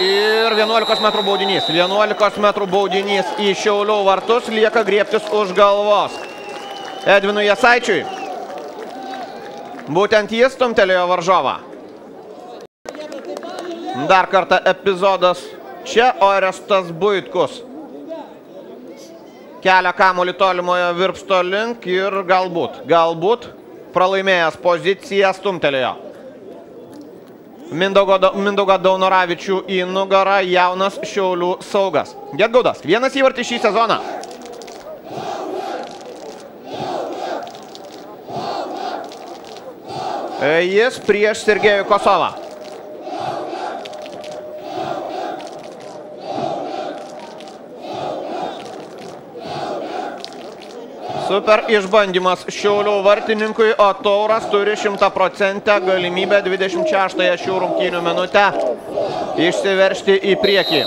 Ir 11 metrų baudinys. 11 metrų baudinys į Šiaulių vartus. Lieka griebtis už galvos Edvinui Jasaičiui. Būtent jis stumtelėjo varžovą. Dar kartą epizodas čia. Orestas Buitkus kelia kamuolį tolimojo virpsto link ir galbūt pralaimėjęs poziciją stumtelėjo Mindaugą Daunoravičių į nugarą jaunas Šiaulių saugas. Gedgaudas, vienas įvartis šį sezoną. Jis prieš Sergejų Kosovą. Super išbandymas Šiaulių vartininkui, o Tauras turi 100% galimybę 26-ąją šių rungtynių minutę išsiveržti į priekį.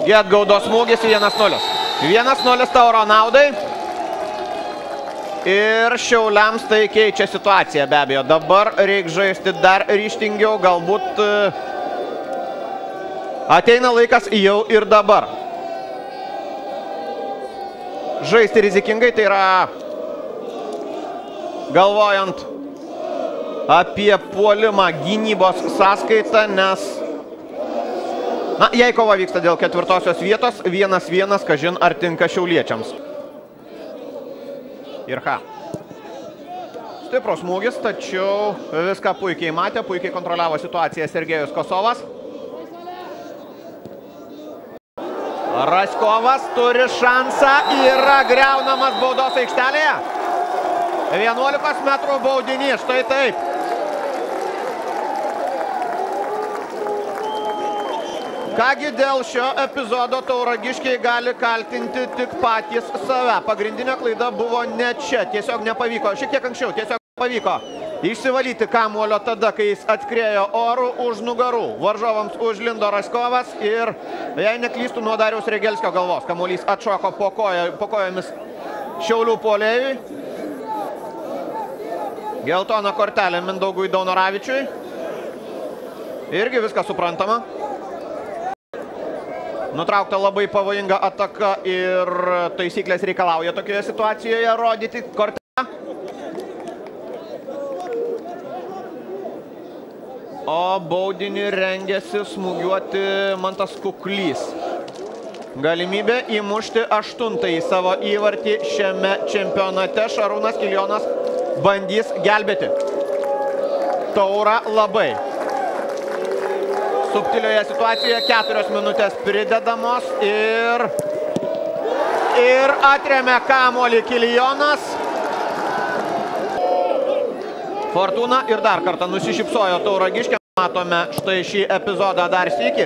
Gedgaudo smūgis 1-0. 1-0 Tauro naudai. Ir Šiauliams tai keičia situaciją be abejo. Dabar reikia žaisti dar ryžtingiau, galbūt ateina laikas jau ir dabar žaisti rizikingai, tai yra galvojant apie puolimą gynybos sąskaitą, nes jei kova vyksta dėl 4-osios vietos, 1-1, kažin ar tinka šiauliečiams. Ir ką? Stiprus smūgis, tačiau viską puikiai matė, puikiai kontroliavo situaciją Sergejus Kosovas. Raskovas turi šansą, yra griaunamas baudos aikštelėje. 11 metrų baudinys, štai taip. Kągi dėl šio epizodo tauragiškiai gali kaltinti tik patys save. Pagrindinė klaida buvo ne čia, tiesiog nepavyko, šiek tiek anksčiau, tiesiog pavyko išsivalyti kamuolio tada, kai jis atskriejo orų už nugarų. Varžovams užlindo Raskovas ir, jei neklystų, nuo Dariaus Regelskio galvos. Kamuolys atšoko po kojomis Šiaulių puolėjui. Geltona kortelė Mindaugui Daunoravičiui. Irgi viskas suprantama. Nutraukta labai pavojinga ataka ir taisyklės reikalauja tokioje situacijoje rodyti kortelę. O baudinį rengėsi smūgiuoti Mantas Kuklys. Galimybė įmušti 8-ąjį savo įvartį šiame čempionate. Šarūnas Kiljonas bandys gelbėti Taurą labai. Subtilioje situacijoje 4 minutės pridedamos ir atremia kamuolį Kiljonas. Fortūna ir dar kartą nusišypsojo tauragiškiam. Matome štai šį epizodą dar sykį.